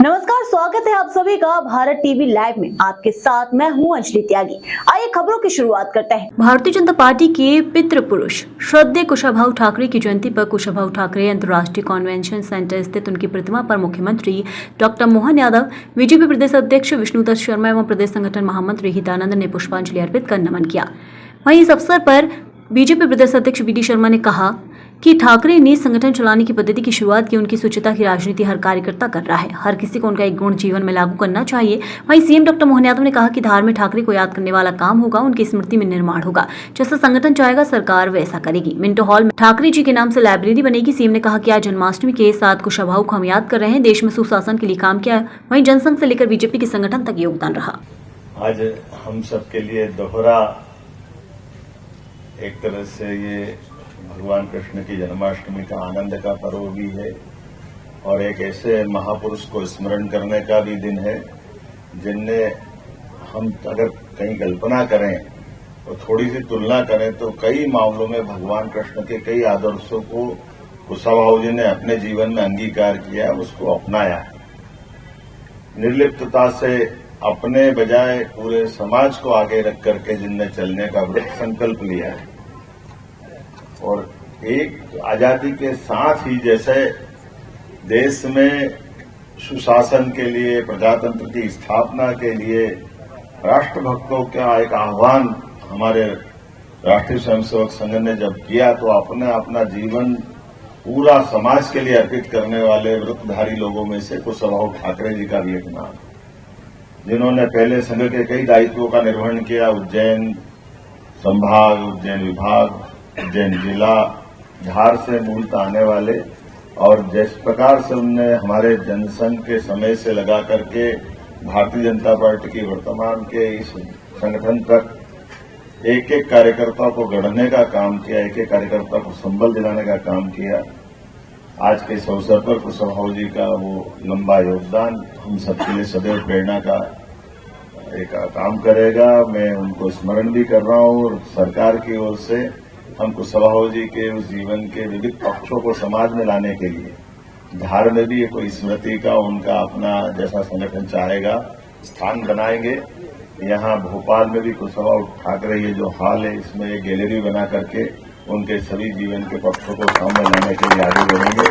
नमस्कार, स्वागत है आप सभी का भारत टीवी लाइव में। आपके साथ मैं हूं अंजलि त्यागी। आइए खबरों की शुरुआत करते हैं। भारतीय जनता पार्टी के पितृ पुरुष श्रद्धेय कुशाभाऊ ठाकरे की जयंती पर कुशाभाऊ ठाकरे अंतर्राष्ट्रीय कन्वेंशन सेंटर स्थित उनकी प्रतिमा पर मुख्यमंत्री डॉक्टर मोहन यादव, बीजेपी प्रदेश अध्यक्ष विष्णुदत्त शर्मा एवं प्रदेश संगठन महामंत्री हितानंद ने पुष्पांजलि अर्पित कर नमन किया। वहीं इस अवसर पर बीजेपी प्रदेश अध्यक्ष वी.डी. शर्मा ने कहा कि ठाकरे ने संगठन चलाने की पद्धति की शुरुआत की। उनकी स्वच्छता की राजनीति हर कार्यकर्ता कर रहा है। हर किसी को उनका एक गुण जीवन में लागू करना चाहिए। वहीं सीएम डॉक्टर मोहन यादव ने कहा कि धार में ठाकरे को याद करने वाला काम होगा, उनकी स्मृति में निर्माण होगा। जैसा संगठन चाहेगा सरकार वैसा करेगी। मिंटो हॉल में ठाकरे जी के नाम से लाइब्रेरी बनेगी। सीएम ने कहा कि आज जन्माष्टमी के साथ कुशाभाऊ को हम याद कर रहे हैं। देश में सुशासन के लिए काम किया, वहीं जनसंघ से लेकर बीजेपी के संगठन तक योगदान रहा। आज हम सबके लिए दोहरा एक तरह से ये भगवान कृष्ण की जन्माष्टमी का आनंद का पर्व भी है और एक ऐसे महापुरुष को स्मरण करने का भी दिन है जिनने हम अगर कहीं कल्पना करें और थोड़ी सी तुलना करें तो कई मामलों में भगवान कृष्ण के कई आदर्शों को कुशाभाऊ जी ने अपने जीवन में अंगीकार किया, उसको अपनाया। निर्लिप्तता से अपने बजाय पूरे समाज को आगे रख करके जिनने चलने का व्रत संकल्प लिया है और एक आजादी के साथ ही जैसे देश में सुशासन के लिए, प्रजातंत्र की स्थापना के लिए राष्ट्रभक्तों का एक आह्वान हमारे राष्ट्रीय स्वयंसेवक संघ ने जब किया तो अपना जीवन पूरा समाज के लिए अर्पित करने वाले व्रतधारी लोगों में से कुशाभाऊ ठाकरे जी का भी एक नाम, जिन्होंने पहले संघ के कई दायित्वों का निर्वहन किया। उज्जैन संभाग, उज्जैन विभाग, उज्जैन जिला, धार से मूलतः आने वाले और जिस प्रकार से उनने हमारे जनसंघ के समय से लगा करके भारतीय जनता पार्टी की वर्तमान के इस संगठन तक एक एक कार्यकर्ता को गढ़ने का काम किया, एक एक कार्यकर्ता को संबल दिलाने का काम किया। आज के इस अवसर पर कुशाभाऊ जी का वो लंबा योगदान हम सबके लिए सदैव प्रेरणा का एक काम करेगा। मैं उनको स्मरण भी कर रहा हूं और सरकार की ओर से हम कुशाभाऊ जी के उस जीवन के विविध पक्षों को समाज में लाने के लिए धार में भी कोई स्मृति का उनका अपना जैसा संगठन चाहेगा स्थान बनाएंगे। यहाँ भोपाल में भी कुशाभाऊ ठाकरे ये जो हॉल है इसमें एक गैलरी बना करके उनके सभी जीवन के पक्षों को सामने लाने के लिए आगे बढ़ेंगे।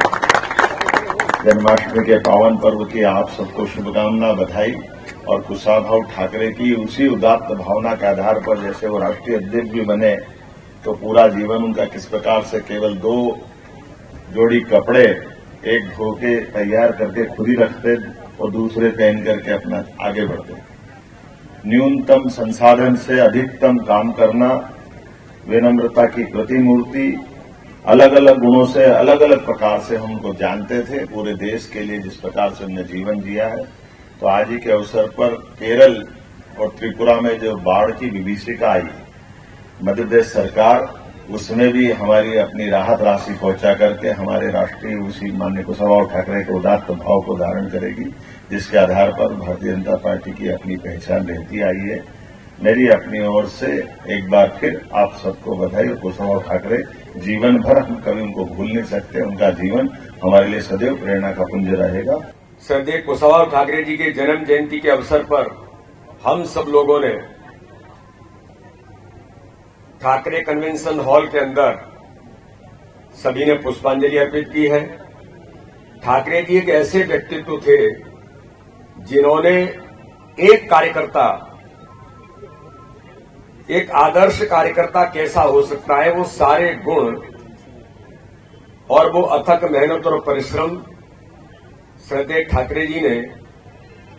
जन्माष्टमी के पावन पर्व की आप सबको शुभकामना, बधाई और कुशाभाऊ ठाकरे की उसी उदात्त भावना के आधार पर जैसे वो राष्ट्रीय अध्यक्ष भी बने तो पूरा जीवन उनका किस प्रकार से केवल 2 जोड़ी कपड़े, एक धो के तैयार करके खुद ही रखते और दूसरे पहन करके अपना आगे बढ़ते। न्यूनतम संसाधन से अधिकतम काम करना, विनम्रता की प्रतिमूर्ति, अलग अलग गुणों से अलग अलग प्रकार से हम उनको जानते थे। पूरे देश के लिए जिस प्रकार से उन्होंने जीवन जिया है, तो आज ही के अवसर पर केरल और त्रिपुरा में जो बाढ़ की विभीषिका आई, मध्य प्रदेश सरकार उसमें भी हमारी अपनी राहत राशि पहुंचा करके हमारे राष्ट्रीय उसी माननीय कुशाभाऊ ठाकरे के उदात्त भाव को धारण करेगी, जिसके आधार पर भारतीय जनता पार्टी की अपनी पहचान रहती आई है। मेरी अपनी ओर से एक बार फिर आप सबको बधाई। कुशाभाऊ ठाकरे जीवन भर हम कभी उनको भूल नहीं सकते, उनका जीवन हमारे लिए सदैव प्रेरणा का पुंज रहेगा। श्रद्धेय कुशाभाऊ ठाकरे जी के जन्म जयंती के अवसर पर हम सब लोगों ने ठाकरे कन्वेंशन हॉल के अंदर सभी ने पुष्पांजलि अर्पित की है। ठाकरे जी एक ऐसे व्यक्तित्व थे जिन्होंने एक कार्यकर्ता, एक आदर्श कार्यकर्ता कैसा हो सकता है, वो सारे गुण और वो अथक मेहनत और परिश्रम श्रद्धेय ठाकरे जी ने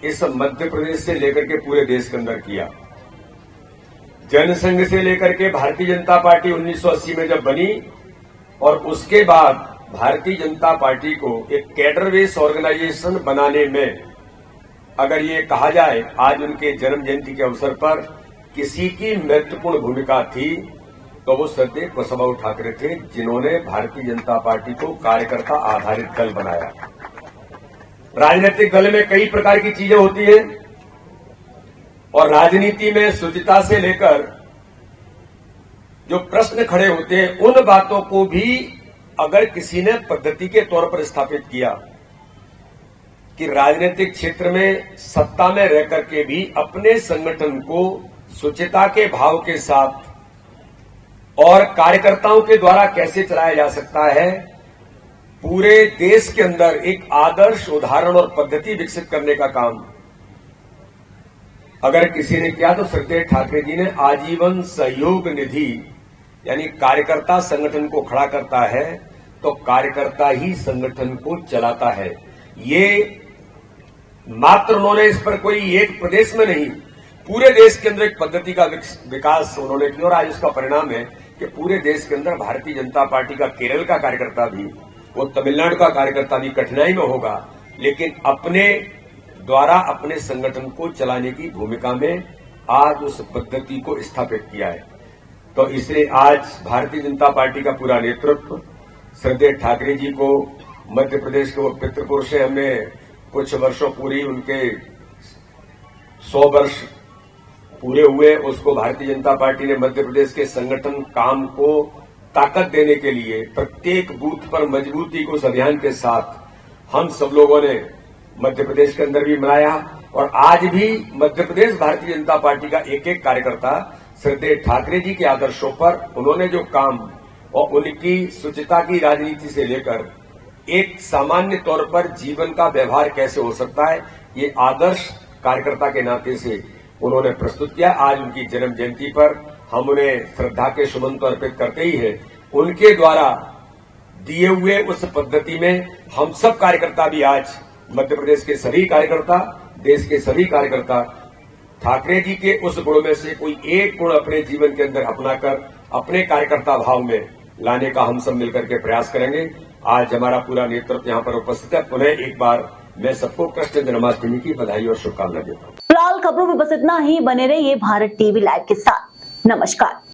इस मध्य प्रदेश से लेकर के पूरे देश के अंदर किया। जनसंघ से लेकर के भारतीय जनता पार्टी 1980 में जब बनी और उसके बाद भारतीय जनता पार्टी को एक कैडर बेस ऑर्गेनाइजेशन बनाने में अगर ये कहा जाए आज उनके जन्म जयंती के अवसर पर किसी की महत्वपूर्ण भूमिका थी तो वो श्रद्धेय कुशाभाऊ ठाकरे थे, जिन्होंने भारतीय जनता पार्टी को कार्यकर्ता आधारित दल बनाया। राजनीतिक दल में कई प्रकार की चीजें होती हैं और राजनीति में शुचिता से लेकर जो प्रश्न खड़े होते हैं उन बातों को भी अगर किसी ने पद्धति के तौर पर स्थापित किया कि राजनीतिक क्षेत्र में सत्ता में रह करके भी अपने संगठन को शुचिता के भाव के साथ और कार्यकर्ताओं के द्वारा कैसे चलाया जा सकता है, पूरे देश के अंदर एक आदर्श उदाहरण और पद्धति विकसित करने का काम अगर किसी ने किया तो श्रद्धेय ठाकरे जी ने आजीवन सहयोग निधि यानी कार्यकर्ता संगठन को खड़ा करता है तो कार्यकर्ता ही संगठन को चलाता है। ये मात्र उन्होंने इस पर कोई एक प्रदेश में नहीं, पूरे देश के अंदर एक पद्धति का विकास उन्होंने किया और आज उसका परिणाम है कि पूरे देश के अंदर भारतीय जनता पार्टी का केरल का कार्यकर्ता भी, वो तमिलनाडु का कार्यकर्ता भी कठिनाई में होगा, लेकिन अपने द्वारा अपने संगठन को चलाने की भूमिका में आज उस पद्धति को स्थापित किया है। तो इसलिए आज भारतीय जनता पार्टी का पूरा नेतृत्व श्रद्धेय ठाकरे जी को मध्य प्रदेश के वो पितृपुरुष है, हमें कुछ वर्षों पूरी उनके 100 वर्ष पूरे हुए, उसको भारतीय जनता पार्टी ने मध्य प्रदेश के संगठन काम को ताकत देने के लिए प्रत्येक बूथ पर मजबूती को उस अभियान के साथ हम सब लोगों ने मध्य प्रदेश के अंदर भी मनाया और आज भी मध्य प्रदेश भारतीय जनता पार्टी का एक एक कार्यकर्ता श्रद्धेय ठाकरे जी के आदर्शों पर उन्होंने जो काम और उनकी शुचिता की राजनीति से लेकर एक सामान्य तौर पर जीवन का व्यवहार कैसे हो सकता है, ये आदर्श कार्यकर्ता के नाते से उन्होंने प्रस्तुत किया। आज उनकी जन्म जयंती पर हम उन्हें श्रद्धा के सुमन तो अर्पित करते ही है, उनके द्वारा दिए हुए उस पद्धति में हम सब कार्यकर्ता भी आज मध्य प्रदेश के सभी कार्यकर्ता, देश के सभी कार्यकर्ता ठाकरे जी के उस गुण में से कोई एक गुण अपने जीवन के अंदर अपनाकर अपने कार्यकर्ता भाव में लाने का हम सब मिलकर के प्रयास करेंगे। आज हमारा पूरा नेतृत्व यहाँ पर उपस्थित है। पुनः एक बार मैं सबको कृष्ण जन्माष्टमी की बधाई और शुभकामनाएं देता हूँ। फिलहाल खबरों में बस इतना ही। बने रहिए भारत टीवी लाइव के साथ। नमस्कार।